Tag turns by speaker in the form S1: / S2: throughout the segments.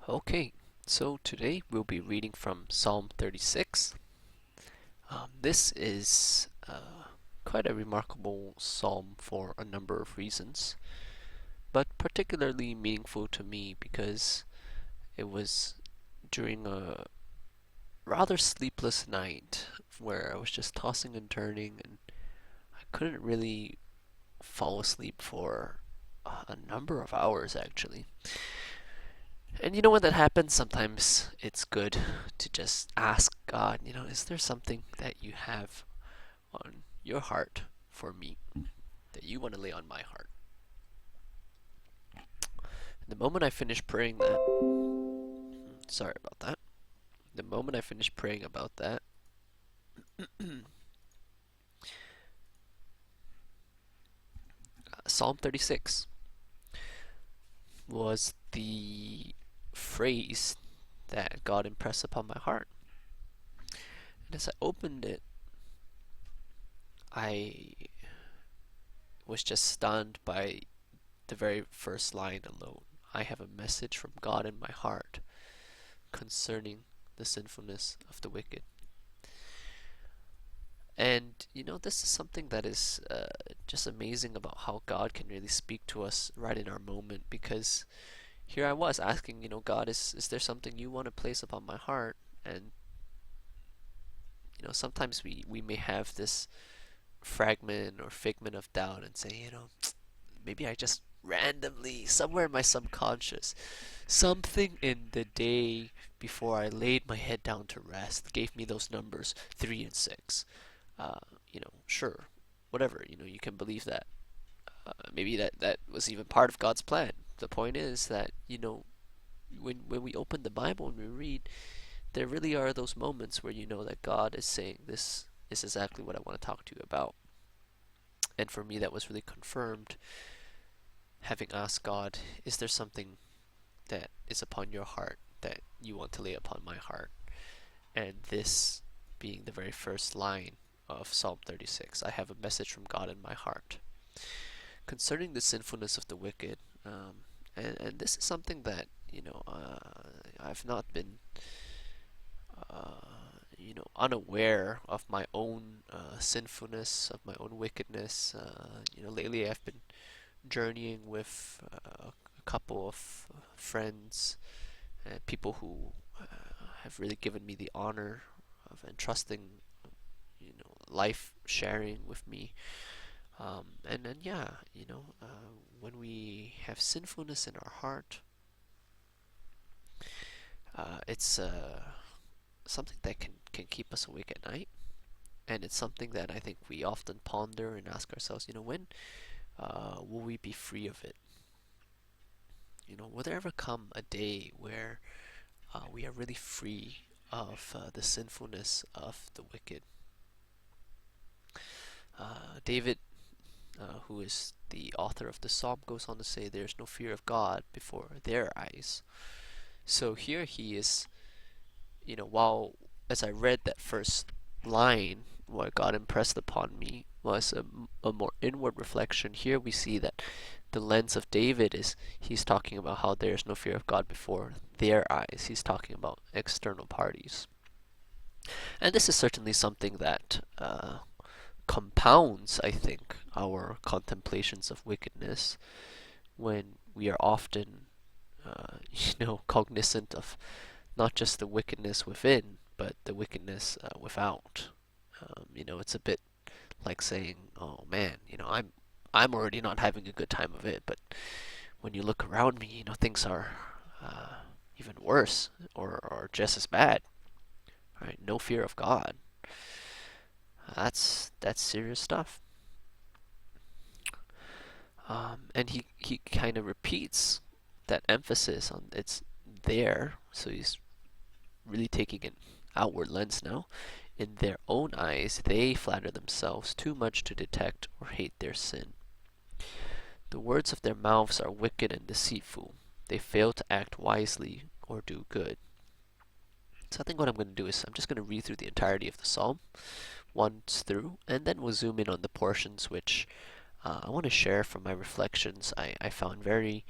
S1: Okay, so today we'll be reading from Psalm 36. This is quite a remarkable psalm for a number of reasons, but particularly meaningful to me because it was during a rather sleepless night where I was just tossing and turning and I couldn't really fall asleep for a number of hours actually. And you know when that happens, sometimes it's good to just ask God, is there something that you have on your heart for me that you want to lay on my heart? And the moment I finished praying that, sorry about that. The moment I finished praying about that, Psalm 36 was the phrase that God impressed upon my heart. And as I opened it, I was just stunned by the very first line alone. I have a message from God in my heart concerning the sinfulness of the wicked. And this is something that is just amazing about how God can really speak to us right in our moment. Because here I was asking, God, is there something you want to place upon my heart? And sometimes we may have this fragment or figment of doubt and say, maybe I just randomly, somewhere in my subconscious, something in the day before I laid my head down to rest gave me those numbers 3 and 6. Uh, sure, whatever, you can believe that. Maybe that was even part of God's plan. The point is that, when we open the Bible and we read, there really are those moments where you know that God is saying, this is exactly what I want to talk to you about. And for me, that was really confirmed, having asked God, is there something that is upon your heart that you want to lay upon my heart? And this being the very first line of Psalm 36, I have a message from God in my heart concerning the sinfulness of the wicked. And this is something that, I've not been, unaware of my own sinfulness, of my own wickedness. Lately I've been journeying with a couple of friends and people who have really given me the honor of entrusting, life sharing with me. And then, yeah, when we have sinfulness in our heart, it's something that can keep us awake at night. And it's something that I think we often ponder and ask ourselves, when will we be free of it? Will there ever come a day where we are really free of the sinfulness of the wicked? David, who is the author of the psalm, goes on to say, there's no fear of God before their eyes. So here he is, while as I read that first line, what God impressed upon me was a more inward reflection. Here we see that the lens of David is, he's talking about how there's no fear of God before their eyes. He's talking about external parties. And this is certainly something that compounds, I think, our contemplations of wickedness when we are often, cognizant of not just the wickedness within, but the wickedness without. It's a bit like saying, "Oh man, I'm already not having a good time of it, but when you look around me, things are even worse or just as bad." Right? No fear of God. That's serious stuff. And he kind of repeats that emphasis on it's there, so he's really taking an outward lens now. In their own eyes, they flatter themselves too much to detect or hate their sin. The words of their mouths are wicked and deceitful. They fail to act wisely or do good. So I think what I'm going to do is I'm just going to read through the entirety of the psalm, once through, and then we'll zoom in on the portions which I want to share from my reflections I found very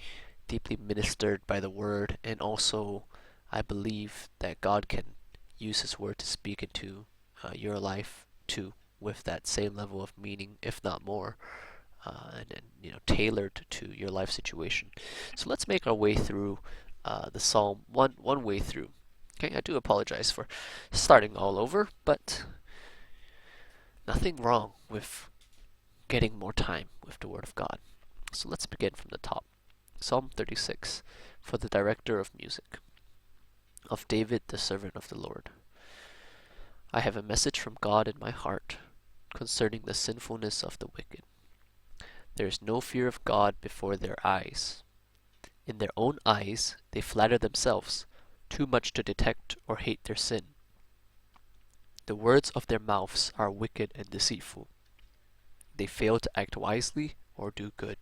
S1: deeply ministered by the word, and also I believe that God can use His word to speak into your life too, with that same level of meaning, if not more, and tailored to your life situation. So let's make our way through the psalm one way through. Okay, I do apologize for starting all over, but nothing wrong with getting more time with the Word of God. So let's begin from the top. Psalm 36, for the director of music, of David, the servant of the Lord. I have a message from God in my heart concerning the sinfulness of the wicked. There is no fear of God before their eyes. In their own eyes they flatter themselves, too much to detect or hate their sin. The words of their mouths are wicked and deceitful. They fail to act wisely or do good.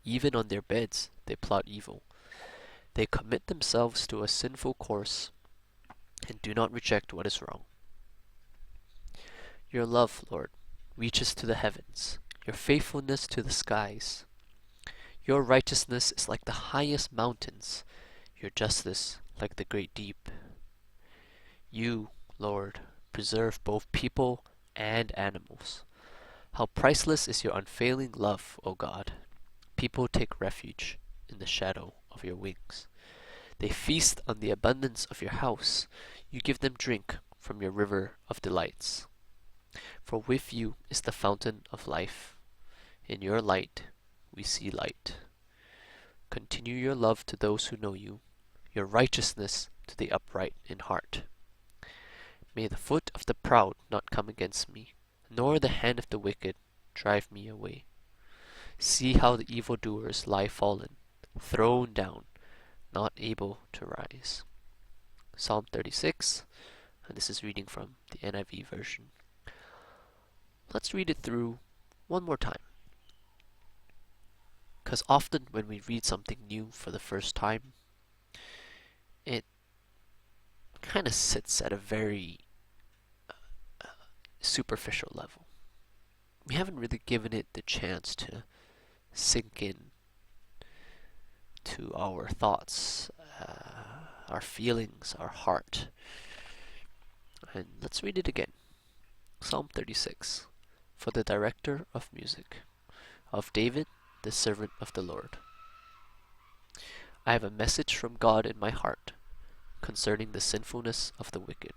S1: Even on their beds they plot evil. They commit themselves to a sinful course and do not reject what is wrong. Your love, Lord, reaches to the heavens, your faithfulness to the skies. Your righteousness is like the highest mountains, your justice like the great deep. You, Lord, preserve both people and animals. How priceless is your unfailing love, O God. People take refuge in the shadow of your wings. They feast on the abundance of your house. You give them drink from your river of delights. For with you is the fountain of life. In your light we see light. Continue your love to those who know you, your righteousness to the upright in heart. May the foot of the proud not come against me, nor the hand of the wicked drive me away. See how the evildoers lie fallen, thrown down, not able to rise. Psalm 36, and this is reading from the NIV version. Let's read it through one more time. Because often when we read something new for the first time, it kind of sits at a very superficial level. We haven't really given it the chance to sink in to our thoughts, our feelings, our heart. And let's read it again. Psalm 36, for the director of music, of David, the servant of the Lord. I have a message from God in my heart concerning the sinfulness of the wicked.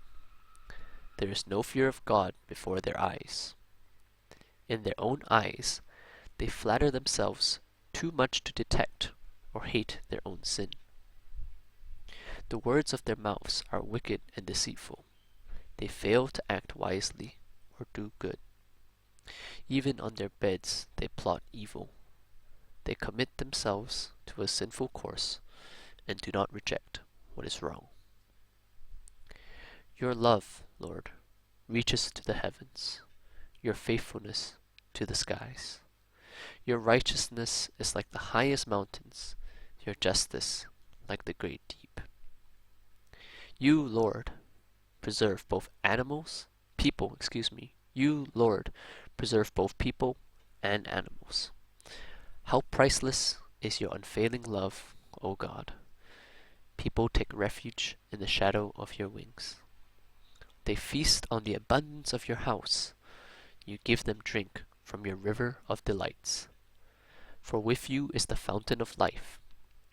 S1: There is no fear of God before their eyes. In their own eyes they flatter themselves too much to detect or hate their own sin. The words of their mouths are wicked and deceitful. They fail to act wisely or do good. Even on their beds they plot evil. They commit themselves to a sinful course and do not reject what is wrong. Your love, Lord, reaches to the heavens, your faithfulness to the skies. Your righteousness is like the highest mountains, your justice like the great deep. You, Lord, preserve both people. You, Lord, preserve both people and animals. How priceless is your unfailing love, O God. People take refuge in the shadow of your wings. They feast on the abundance of your house. You give them drink from your river of delights. For with you is the fountain of life.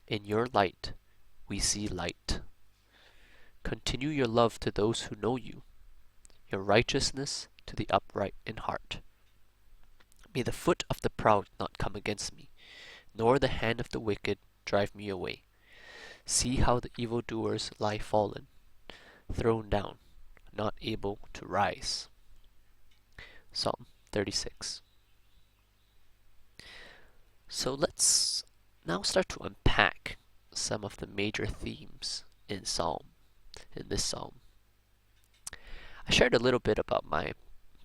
S1: In your light we see light. Continue your love to those who know you, your righteousness to the upright in heart. May the foot of the proud not come against me, nor the hand of the wicked drive me away. See how the evildoers lie fallen, thrown down, not able to rise. Psalm 36. So let's now start to unpack some of the major themes in this psalm. I shared a little bit about my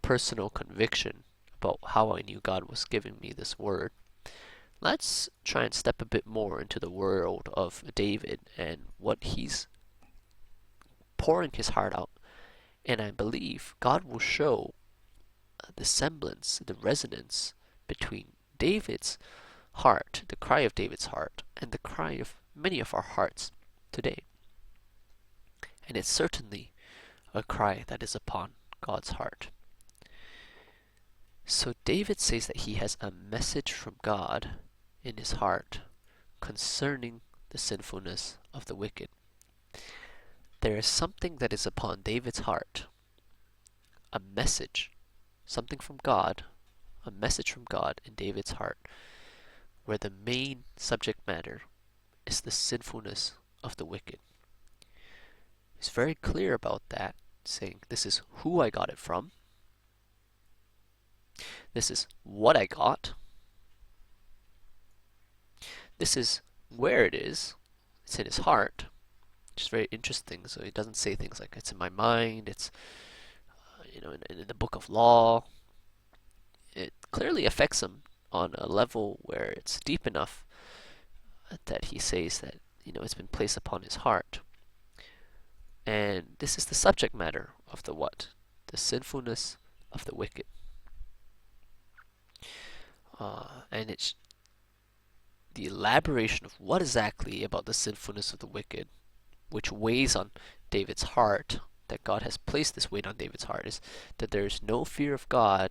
S1: personal conviction about how I knew God was giving me this word. Let's try and step a bit more into the world of David and what he's pouring his heart out. And I believe God will show the semblance, the resonance between David's heart, the cry of David's heart, and the cry of many of our hearts today. And it's certainly a cry that is upon God's heart. So David says that he has a message from God in his heart concerning the sinfulness of the wicked. There is something that is upon David's heart, a message, something from God, a message from God in David's heart, where the main subject matter is the sinfulness of the wicked. He's very clear about that, saying, this is who I got it from, this is what I got, this is where it is, it's in his heart, which is very interesting. So he doesn't say things like, it's in my mind, it's in the book of law. It clearly affects him on a level where it's deep enough that he says that it's been placed upon his heart. And this is the subject matter of the what? The sinfulness of the wicked. And it's the elaboration of what exactly about the sinfulness of the wicked, which weighs on David's heart, that God has placed this weight on David's heart, is that there is no fear of God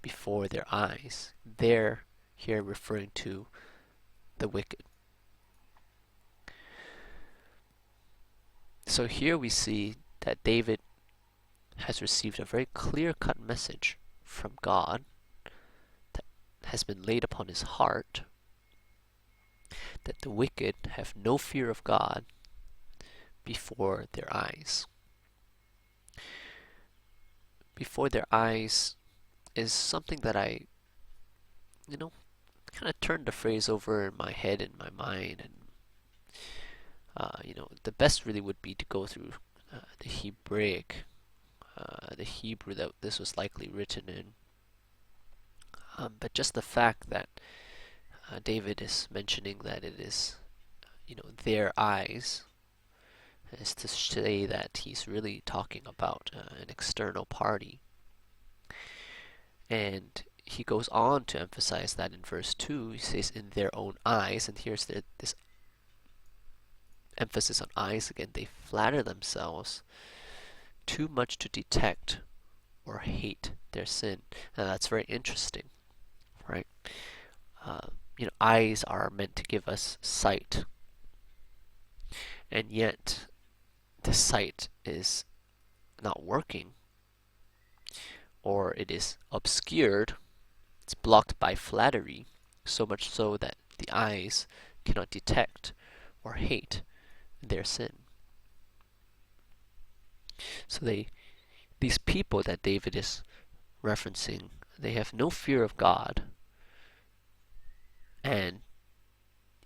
S1: before their eyes. They're here referring to the wicked. So here we see that David has received a very clear-cut message from God that has been laid upon his heart, that the wicked have no fear of God before their eyes. Before their eyes is something that I, kind of turned the phrase over in my head and my mind, and the best really would be to go through the Hebraic, the Hebrew that this was likely written in. But just the fact that David is mentioning that it is, their eyes, is to say that he's really talking about an external party. And he goes on to emphasize that in verse 2, he says, in their own eyes, and here's this emphasis on eyes again. They flatter themselves too much to detect or hate their sin. Now that's very interesting, right? Eyes are meant to give us sight, and yet the sight is not working, or it is obscured, it's blocked by flattery, so much so that the eyes cannot detect or hate their sin. So these people that David is referencing, they have no fear of God, and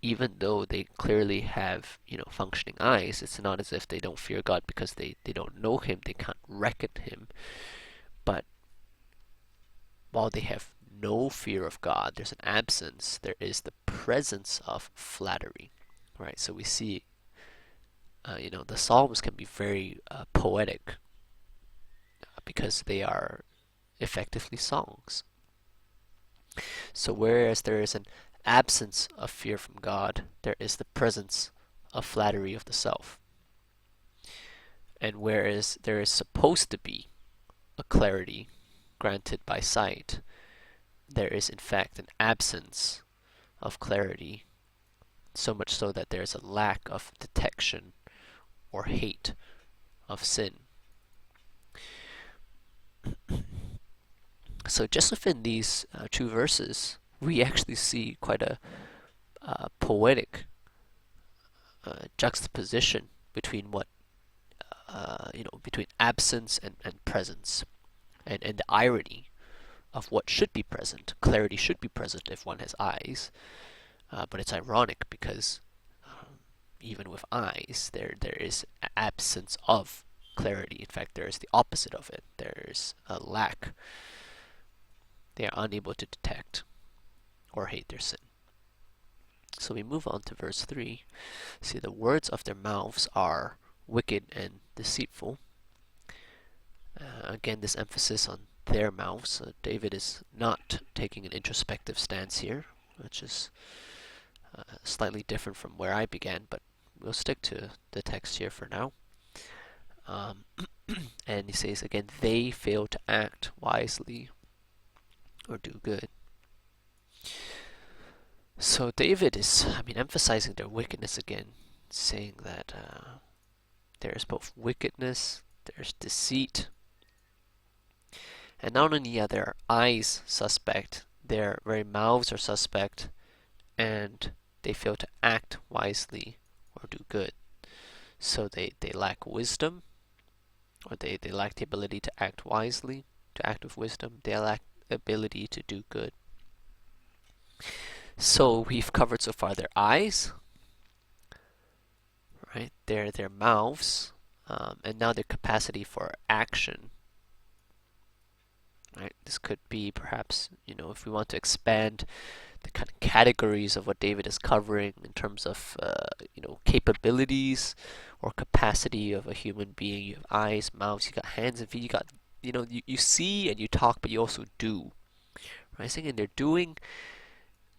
S1: even though they clearly have functioning eyes, it's not as if they don't fear God because they don't know him, they can't reckon him. But while they have no fear of God, there's an absence, there is the presence of flattery, right? So we see the Psalms can be very poetic because they are effectively songs. So whereas there is an absence of fear from God, there is the presence of flattery of the self. And whereas there is supposed to be a clarity granted by sight, there is in fact an absence of clarity, so much so that there is a lack of detection or hate of sin. So just within these two verses, we actually see quite a poetic juxtaposition between between absence and presence, and the irony of what should be present. Clarity should be present if one has eyes, but it's ironic because even with eyes, there is absence of clarity. In fact, there is the opposite of it. There's a lack. They are unable to detect or hate their sin. So we move on to verse 3. See, the words of their mouths are wicked and deceitful. Again, this emphasis on their mouths. David is not taking an introspective stance here. which is slightly different from where I began, but we'll stick to the text here for now. Um, and he says again, they fail to act wisely or do good. So David is, emphasizing their wickedness again, saying that there is both wickedness, there's deceit, and not only are their eyes suspect, their very mouths are suspect, and they fail to act wisely or do good. So they lack wisdom, or they lack the ability to act wisely, to act with wisdom. They lack the ability to do good. So we've covered so far their eyes, right? Their mouths, and now their capacity for action. Right? This could be perhaps, if we want to expand the kind of categories of what David is covering in terms of, capabilities or capacity of a human being. You have eyes, mouths, you got hands and feet. You got, you see and you talk, but you also do. Right? Saying and they're doing,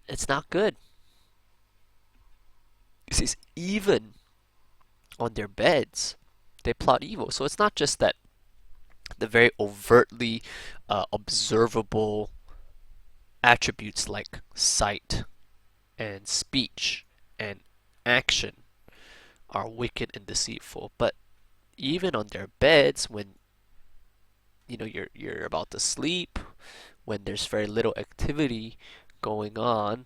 S1: it's not good. He says even on their beds, they plot evil. So it's not just that the very overtly observable attributes like sight and speech and action are wicked and deceitful, but even on their beds, when you're about to sleep, when there's very little activity going on,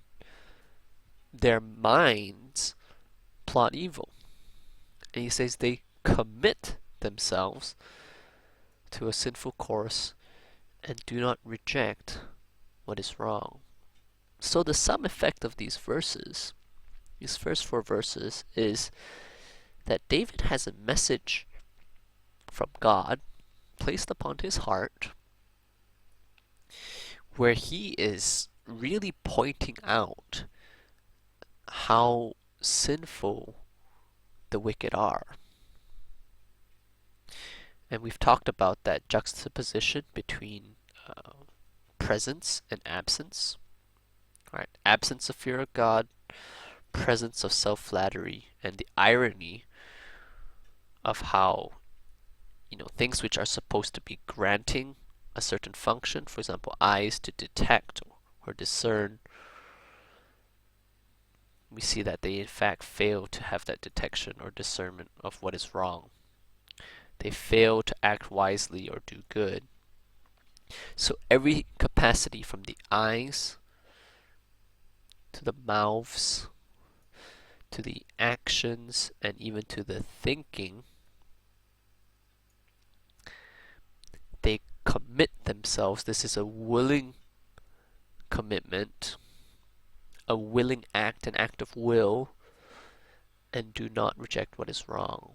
S1: their minds plot evil. And he says they commit themselves to a sinful course and do not reject what is wrong. So the sum effect of these verses, these first 4 verses, is that David has a message from God placed upon his heart where he is really pointing out how sinful the wicked are. And we've talked about that juxtaposition between presence and absence. Right? Absence of fear of God, presence of self-flattery, and the irony of how things which are supposed to be granting a certain function, for example, eyes to detect or discern, we see that they in fact fail to have that detection or discernment of what is wrong. They fail to act wisely or do good. So every capacity from the eyes to the mouths to the actions and even to the thinking, they commit themselves. This is a willing commitment, a willing act, an act of will, and do not reject what is wrong.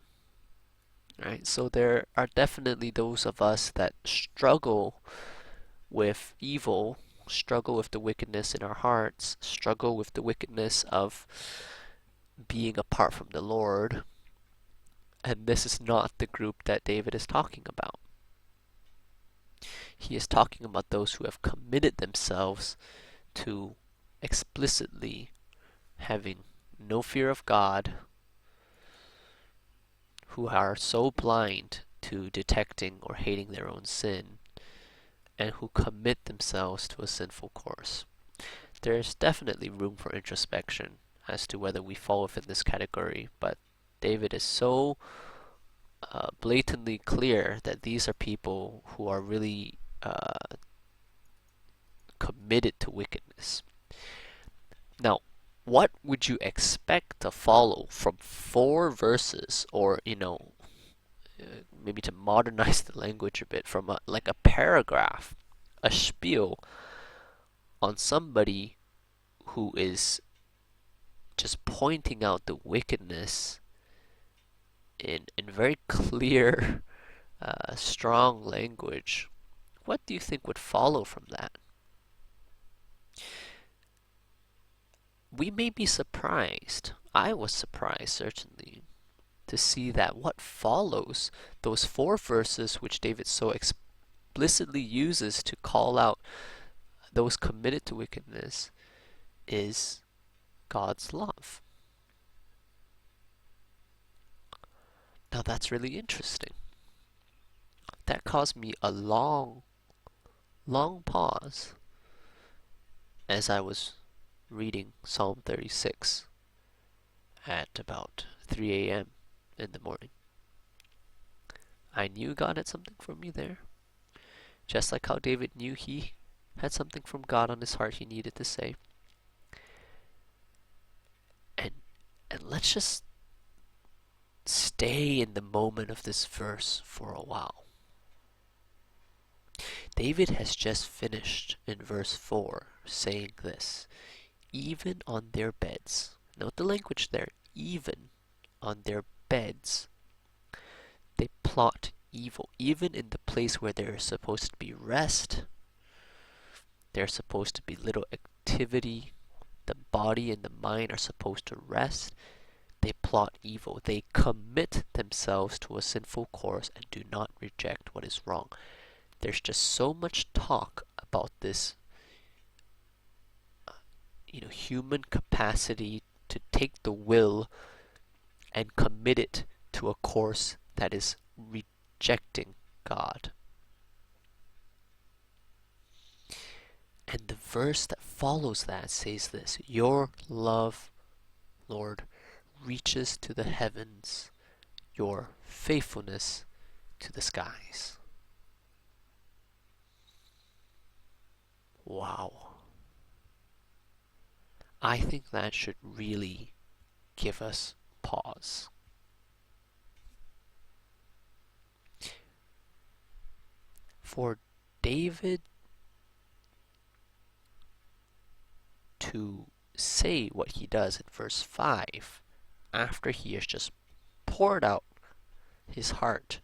S1: Right? So there are definitely those of us that struggle with evil, struggle with the wickedness in our hearts, struggle with the wickedness of being apart from the Lord. And this is not the group that David is talking about. He is talking about those who have committed themselves to explicitly having no fear of God, who are so blind to detecting or hating their own sin, and who commit themselves to a sinful course. There is definitely room for introspection as to whether we fall within this category, but David is so blatantly clear that these are people who are really committed to wickedness. Now, what would you expect to follow from 4 verses, or maybe to modernize the language a bit, from like a paragraph, a spiel on somebody who is just pointing out the wickedness in very clear, strong language? What do you think would follow from that? We may be surprised. I was surprised, certainly, to see that what follows, those 4 verses which David so explicitly uses to call out those committed to wickedness, is God's love. Now that's really interesting. That caused me a long, long pause as I was reading Psalm 36 at about 3 a.m. in the morning. I knew God had something for me there, just like how David knew he had something from God on his heart he needed to say. And let's just stay in the moment of this verse for a while. David has just finished in verse 4 saying this, even on their beds. Note the language there, even on their beds, they plot evil. Even in the place where there is supposed to be rest, there's supposed to be little activity, the body and the mind are supposed to rest, they plot evil. They commit themselves to a sinful course and do not reject what is wrong. There's just so much talk about this human capacity to take the will and commit it to a course that is rejecting God. And the verse that follows that says this, your love, Lord, reaches to the heavens, your faithfulness to the skies. Wow. I think that should really give us pause. For David to say what he does in verse 5, after he has just poured out his heart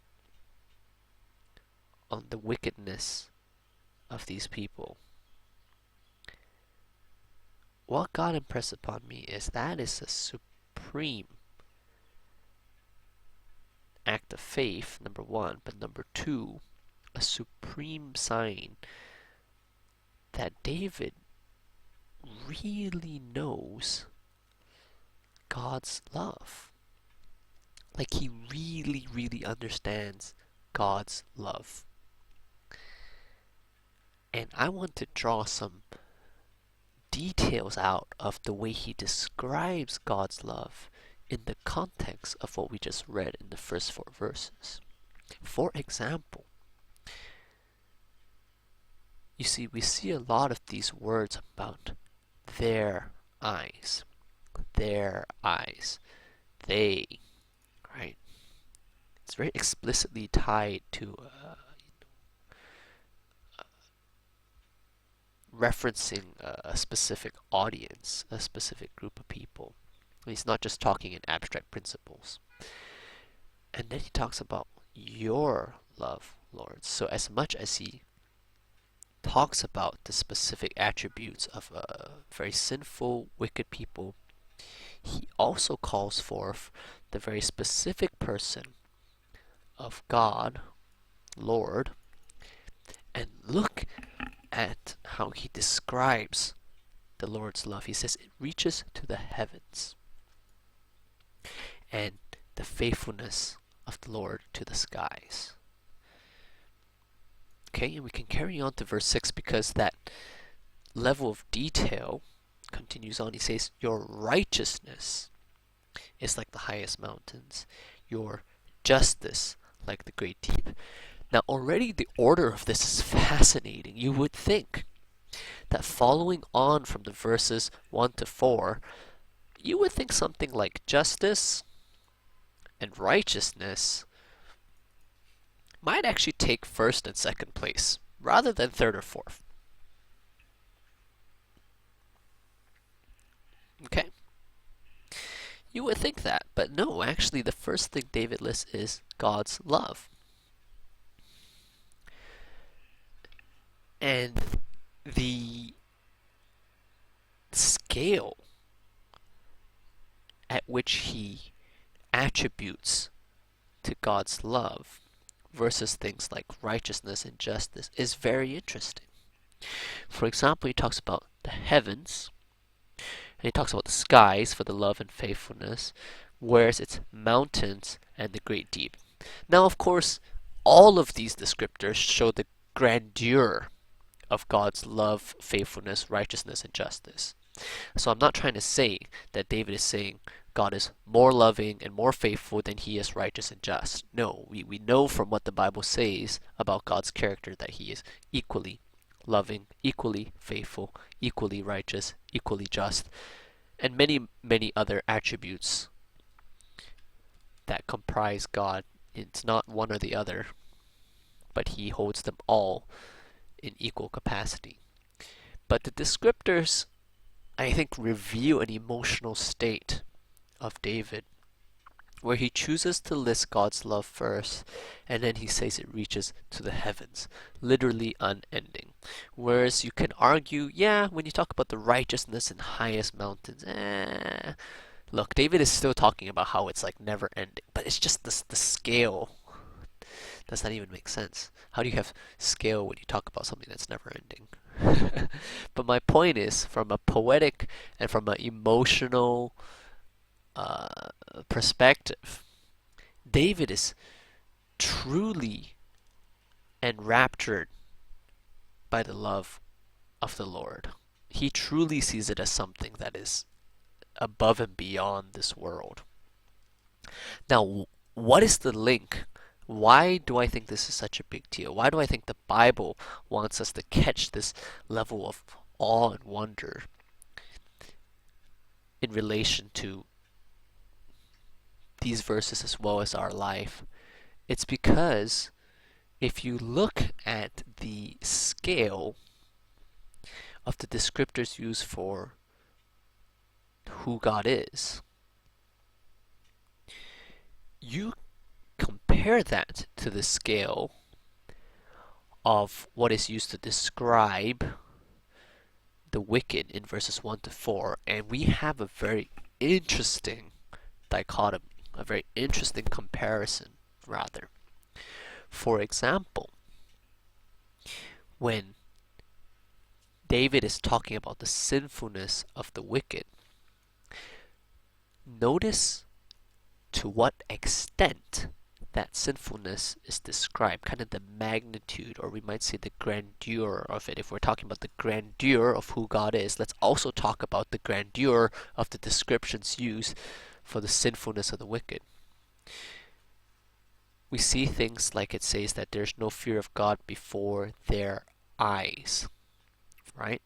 S1: on the wickedness of these people, what God impressed upon me is that is a supreme act of faith, number one, but number two, a supreme sign that David really knows God's love. Like he really, really understands God's love. And I want to draw some details out of the way he describes God's love in the context of what we just read in the first 4 verses. For example, you see, we see a lot of these words about their eyes, they, right? It's very explicitly tied to referencing a specific audience, a specific group of people. He's not just talking in abstract principles. And then he talks about your love, Lord. So as much as he talks about the specific attributes of very sinful, wicked people, he also calls forth the very specific person of God, Lord, and look at how he describes the Lord's love. He says it reaches to the heavens, and the faithfulness of the Lord to the skies. Okay, and we can carry on to verse 6 because that level of detail continues on. He says, your righteousness is like the highest mountains, your justice like the great deep. Now already the order of this is fascinating. You would think that following on from the verses 1 to 4, you would think something like justice and righteousness might actually take first and second place rather than third or fourth. Okay? You would think that, but no, actually the first thing David lists is God's love. And the scale at which he attributes to God's love versus things like righteousness and justice is very interesting. For example, he talks about the heavens, And he talks about the skies for the love and faithfulness, whereas it's mountains and the great deep. Now, of course, all of these descriptors show the grandeur of God's love, faithfulness, righteousness, and justice. So I'm not trying to say that David is saying God is more loving and more faithful than he is righteous and just. No, we know from what the Bible says about God's character that he is equally loving, equally faithful, equally righteous, equally just, and many, many other attributes that comprise God. It's not one or the other, but he holds them all in equal capacity. But the descriptors, I think, reveal an emotional state of David where he chooses to list God's love first, and then he says it reaches to the heavens, literally unending. Whereas you can argue, yeah, when you talk about the righteousness and highest mountains, look, David is still talking about how it's like never ending, but it's just the scale does not even make sense. How do you have scale when you talk about something that's never ending? But my point is, from a poetic and from an emotional uh, perspective, David is truly enraptured by the love of the Lord. He truly sees it as something that is above and beyond this world. Now, what is the link? Why do I think this is such a big deal? Why do I think the Bible wants us to catch this level of awe and wonder in relation to these verses as well as our life? It's because if you look at the scale of the descriptors used for who God is, you compare that to the scale of what is used to describe the wicked in verses 1 to 4, and we have a very interesting dichotomy, a very interesting comparison, rather. For example, when David is talking about the sinfulness of the wicked, notice to what extent that sinfulness is described, kind of the magnitude, or we might say the grandeur of it. If we're talking about the grandeur of who God is, let's also talk about the grandeur of the descriptions used for the sinfulness of the wicked. We see things like it says that there's no fear of God before their eyes, right?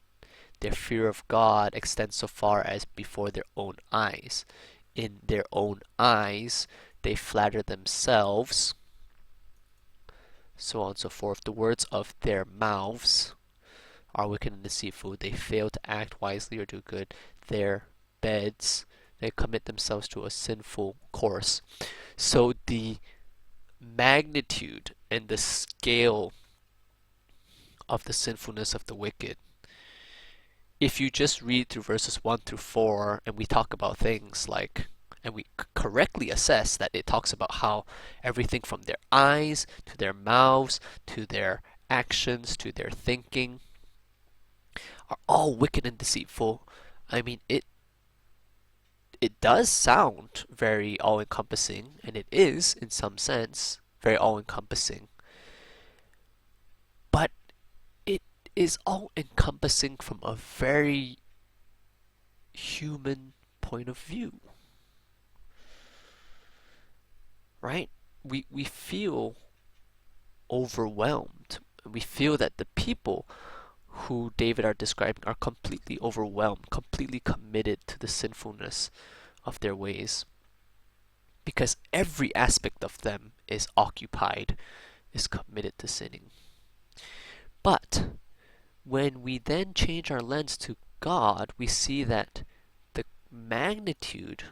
S1: Their fear of God extends so far as before their own eyes. In their own eyes, they flatter themselves, so on and so forth. The words of their mouths are wicked and deceitful. They fail to act wisely or do good. Their beds, they commit themselves to a sinful course. So the magnitude and the scale of the sinfulness of the wicked, if you just read through verses 1 through 4 and we talk about things like, and we correctly assess that it talks about how everything from their eyes to their mouths to their actions to their thinking are all wicked and deceitful. I mean, it does sound very all-encompassing, and it is, in some sense, very all-encompassing. But it is all-encompassing from a very human point of view. Right? We feel overwhelmed. We feel that the people who David are describing are completely overwhelmed, completely committed to the sinfulness of their ways. Because every aspect of them is occupied, is committed to sinning. But when we then change our lens to God, we see that the magnitude,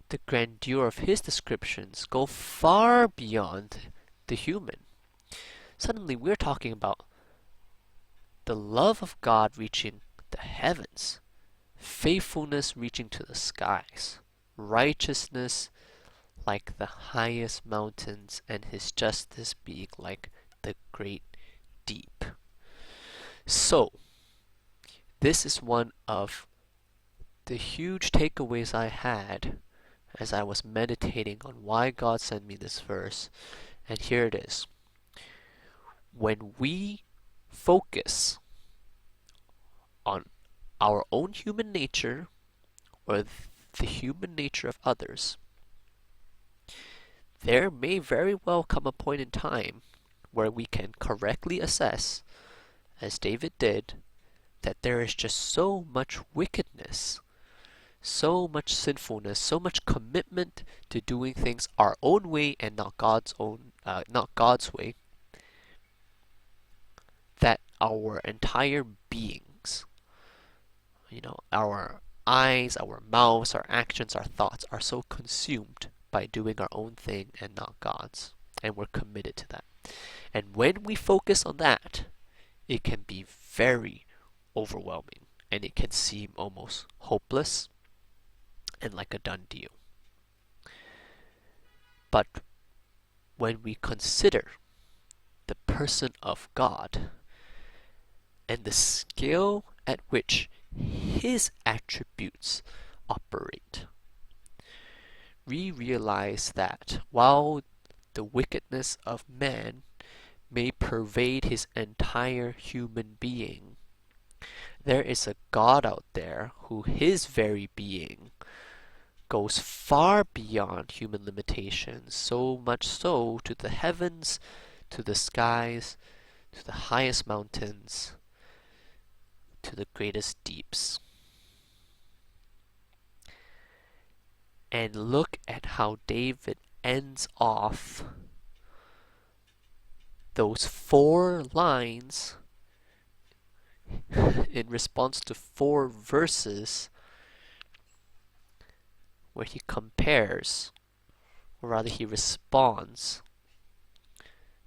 S1: the grandeur of his descriptions go far beyond the human. Suddenly we're talking about the love of God reaching the heavens, faithfulness reaching to the skies, righteousness like the highest mountains, and his justice being like the great deep. So, this is one of the huge takeaways I had as I was meditating on why God sent me this verse, and here it is. When we focus on our own human nature or the human nature of others, there may very well come a point in time where we can correctly assess, as David did, that there is just so much wickedness, so much sinfulness, so much commitment to doing things our own way and not God's way, that our entire beings, our eyes, our mouths, our actions, our thoughts are so consumed by doing our own thing and not God's, and we're committed to that. And when we focus on that, it can be very overwhelming and it can seem almost hopeless and like a done deal. But when we consider the person of God and the scale at which His attributes operate, we realize that while the wickedness of man may pervade his entire human being, there is a God out there who His very being goes far beyond human limitations, so much so to the heavens, to the skies, to the highest mountains, to the greatest deeps. And look at how David ends off those 4 lines in response to 4 verses where he compares, or rather he responds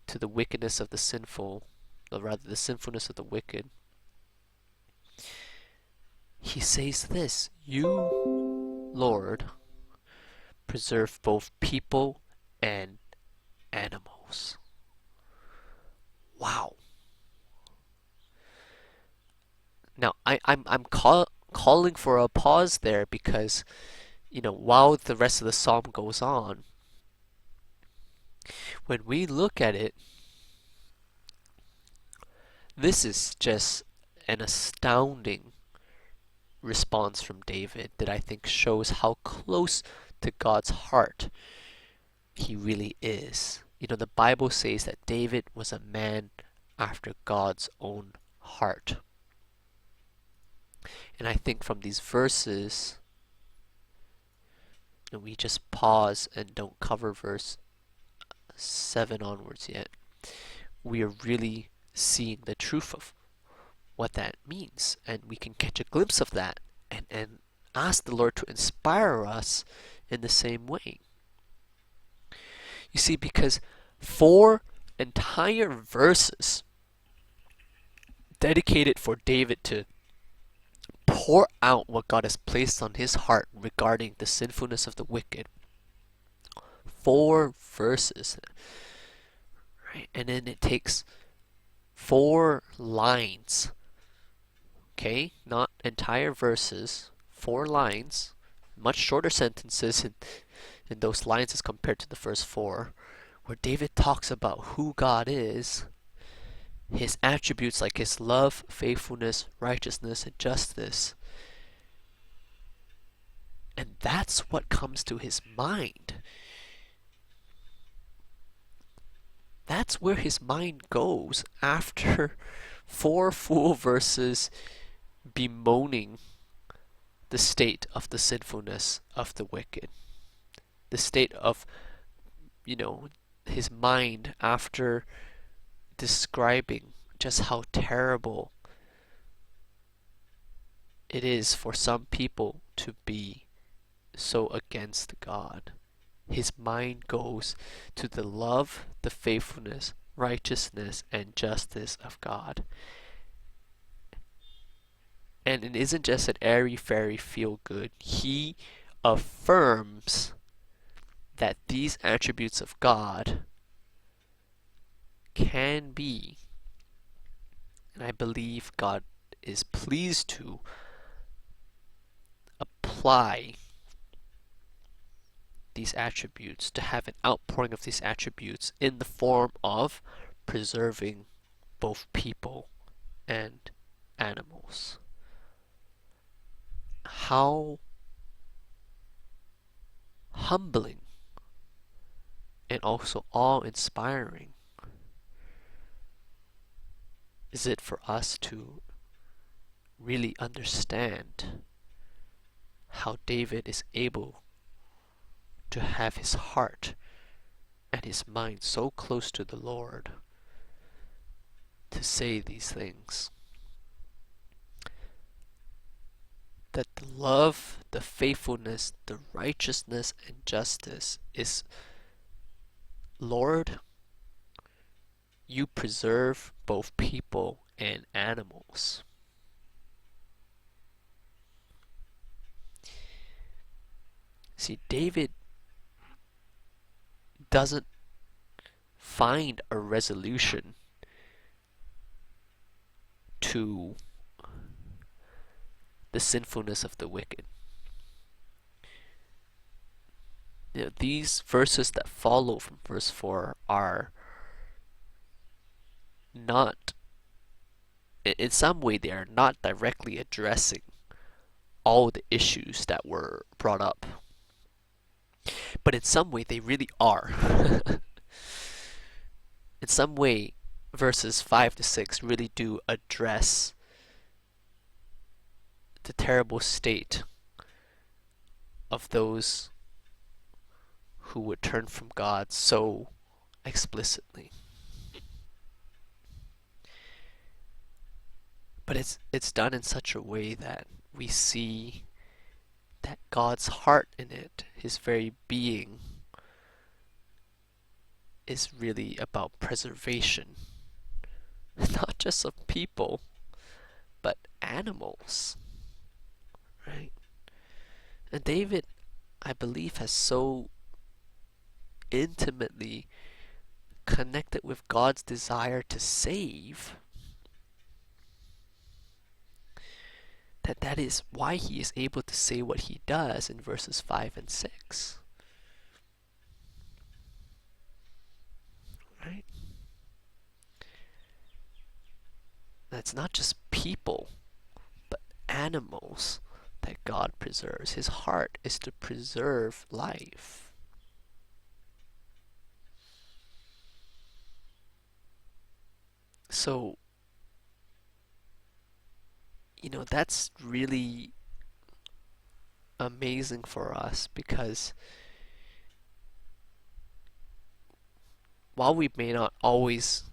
S1: to the wickedness of the sinful, or rather the sinfulness of the wicked. He says this: "You, Lord, preserve both people and animals." Wow. Now, I'm calling for a pause there because, while the rest of the psalm goes on, when we look at it, this is just an astounding response from David that I think shows how close to God's heart he really is. The Bible says that David was a man after God's own heart. And I think from these verses, and we just pause and don't cover verse 7 onwards yet, we are really seeing the truth of what that means, and we can catch a glimpse of that and ask the Lord to inspire us in the same way. You see, because 4 entire verses dedicated for David to pour out what God has placed on his heart regarding the sinfulness of the wicked. 4 verses, right? And then it takes 4 lines, okay? Not entire verses, 4 lines, much shorter sentences in those lines as compared to the first 4, where David talks about who God is, His attributes like His love, faithfulness, righteousness, and justice. And that's what comes to his mind. That's where his mind goes after 4 full verses bemoaning the state of the sinfulness of the wicked. The state of, his mind after describing just how terrible it is for some people to be so against God. His mind goes to the love, the faithfulness, righteousness, and justice of God. And it isn't just an airy-fairy feel-good. He affirms that these attributes of God can be, and I believe God is pleased to, apply these attributes, to have an outpouring of these attributes in the form of preserving both people and animals. How humbling and also awe-inspiring is it for us to really understand how David is able to have his heart and his mind so close to the Lord to say these things. That the love, the faithfulness, the righteousness, and justice is, Lord, you preserve both people and animals. See, David doesn't find a resolution to the sinfulness of the wicked. You know, these verses that follow from verse 4 are not, in some way, they are not directly addressing all the issues that were brought up. But in some way, they really are. In some way, verses 5 to 6 really do address the terrible state of those who would turn from God so explicitly. But it's done in such a way that we see that God's heart in it, his very being, is really about preservation, not just of people, but animals, right? And David, I believe, has so intimately connected with God's desire to save that is why he is able to say what he does in verses 5 and 6. Right? That's not just people, but animals that God preserves. His heart is to preserve life. So, that's really amazing for us, because while we may not always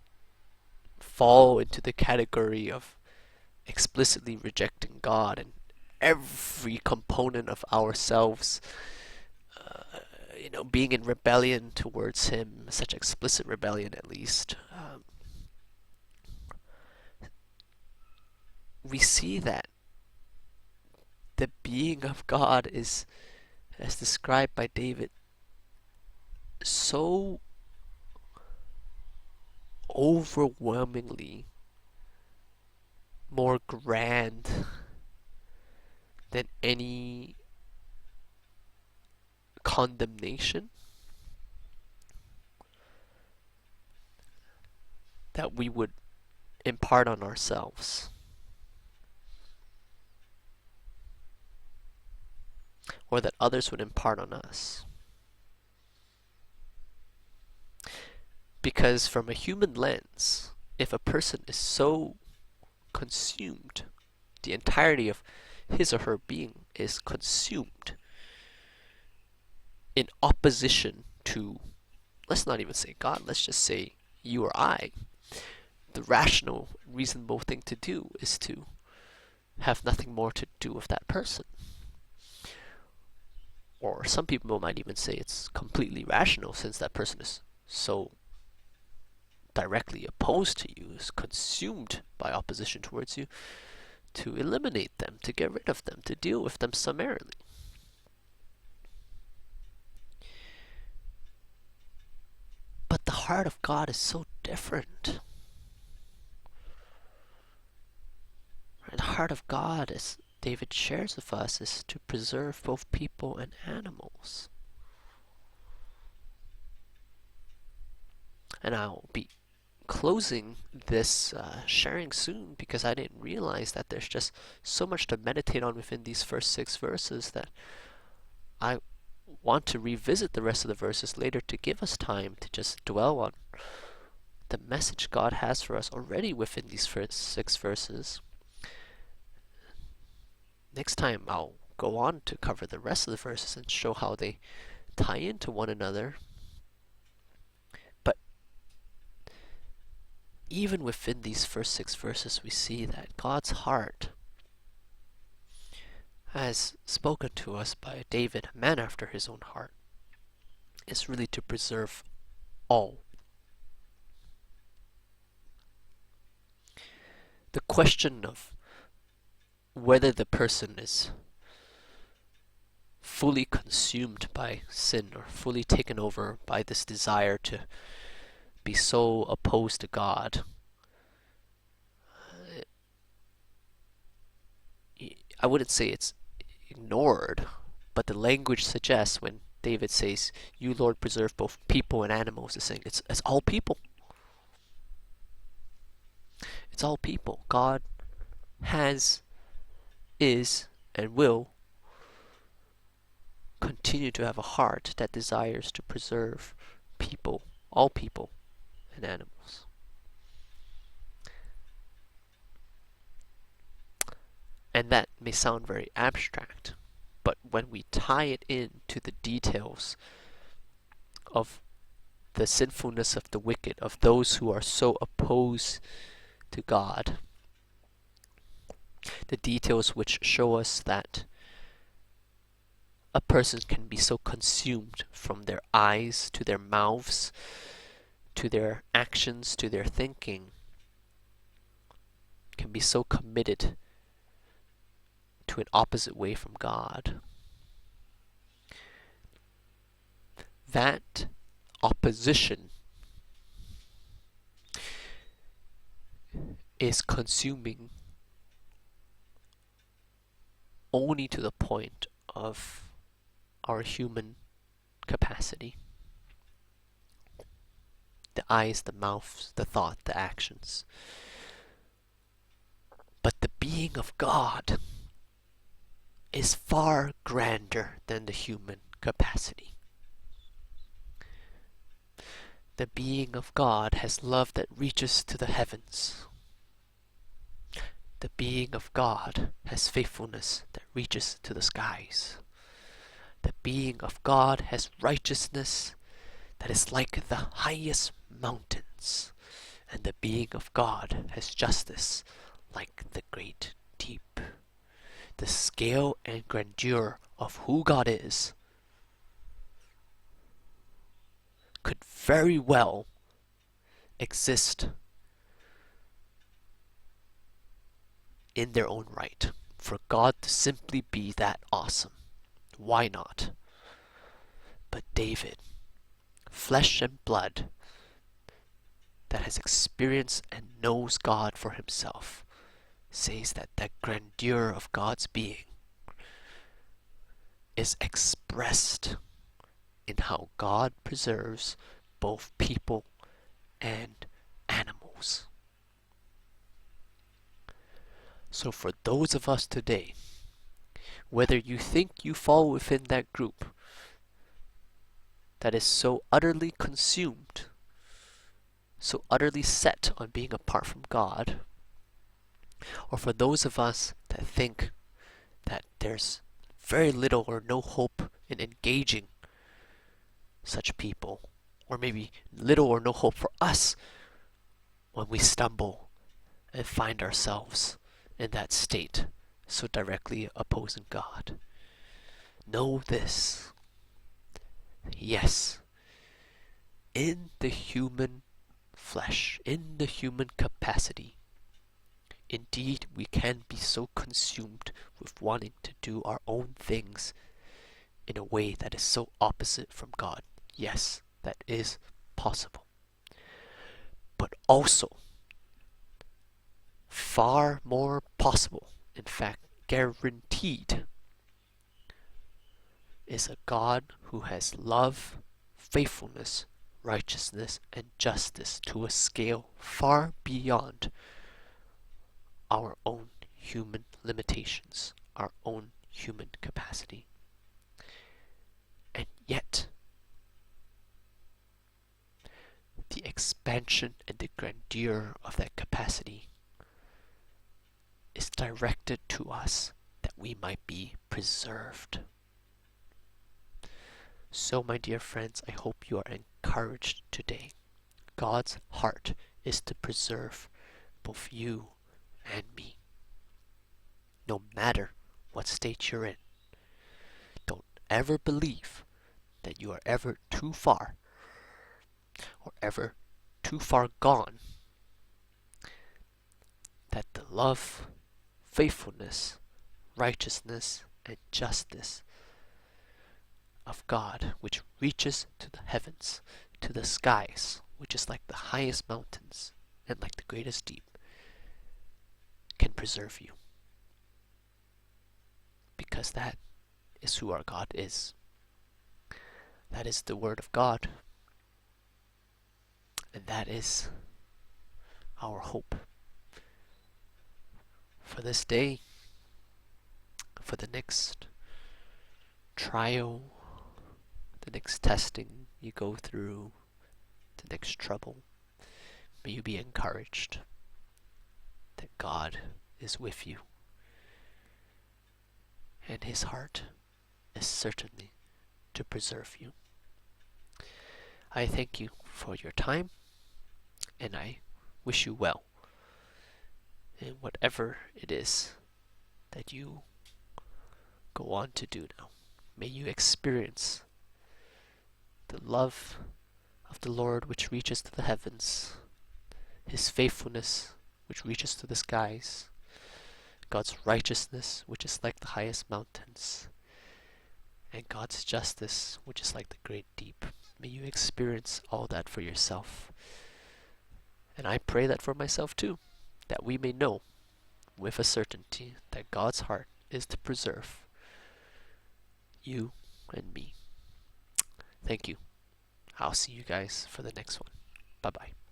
S1: fall into the category of explicitly rejecting God and every component of ourselves, being in rebellion towards Him, such explicit rebellion at least, we see that the being of God is, as described by David, so overwhelmingly more grand than any condemnation that we would impart on ourselves, or that others would impart on us. Because from a human lens, if a person is so consumed, the entirety of his or her being is consumed in opposition to, let's not even say God, let's just say you or I, the rational, reasonable thing to do is to have nothing more to do with that person. Or some people might even say it's completely rational, since that person is so directly opposed to you, is consumed by opposition towards you, to eliminate them, to get rid of them, to deal with them summarily. But the heart of God is so different. The heart of God is David shares with us is to preserve both people and animals. And I'll be closing this sharing soon because I didn't realize that there's just so much to meditate on within these first 6 verses that I want to revisit the rest of the verses later to give us time to just dwell on the message God has for us already within these first 6 verses. Next time I'll go on to cover the rest of the verses and show how they tie into one another. But even within these first 6 verses, we see that God's heart, as spoken to us by David, a man after his own heart, is really to preserve all. The question of whether the person is fully consumed by sin or fully taken over by this desire to be so opposed to God, I wouldn't say it's ignored, but the language suggests when David says, "You, Lord, preserve both people and animals," is saying it's all people. It's all people. God has, is, and will continue to have a heart that desires to preserve people, all people, and animals. And that may sound very abstract, but when we tie it into the details of the sinfulness of the wicked, of those who are so opposed to God, the details which show us that a person can be so consumed from their eyes to their mouths, to their actions, to their thinking, can be so committed to an opposite way from God. That opposition is consuming only to the point of our human capacity. The eyes, the mouths, the thought, the actions. But the being of God is far grander than the human capacity. The being of God has love that reaches to the heavens. The being of God has faithfulness that reaches to the skies. The being of God has righteousness that is like the highest mountains. And the being of God has justice like the great deep. The scale and grandeur of who God is could very well exist in their own right. For God to simply be that awesome. Why not? But David, flesh and blood, that has experienced and knows God for himself, says that the grandeur of God's being is expressed in how God preserves both people and animals. So for those of us today, whether you think you fall within that group that is so utterly consumed, so utterly set on being apart from God, or for those of us that think that there's very little or no hope in engaging such people, or maybe little or no hope for us when we stumble and find ourselves in that state, so directly opposing God. Know this. Yes, in the human flesh, in the human capacity, indeed we can be so consumed with wanting to do our own things in a way that is so opposite from God. Yes, that is possible. But also, far more possible, in fact, guaranteed is a God who has love, faithfulness, righteousness, and justice to a scale far beyond our own human limitations, our own human capacity. And yet, the expansion and the grandeur of that capacity is directed to us that we might be preserved. So, my dear friends, I hope you are encouraged today. God's heart is to preserve both you and me, no matter what state you're in. Don't ever believe that you are ever too far or ever too far gone, that the love, faithfulness, righteousness, and justice of God, which reaches to the heavens, to the skies, which is like the highest mountains and like the greatest deep, can preserve you. Because that is who our God is. That is the Word of God. And that is our hope for this day, for the next trial, the next testing you go through, the next trouble. May you be encouraged that God is with you, and His heart is certainly to preserve you. I thank you for your time, and I wish you well in whatever it is that you go on to do now. May you experience the love of the Lord which reaches to the heavens, His faithfulness which reaches to the skies, God's righteousness which is like the highest mountains, and God's justice which is like the great deep. May you experience all that for yourself. And I pray that for myself too, that we may know with a certainty that God's heart is to preserve you and me. Thank you. I'll see you guys for the next one. Bye bye.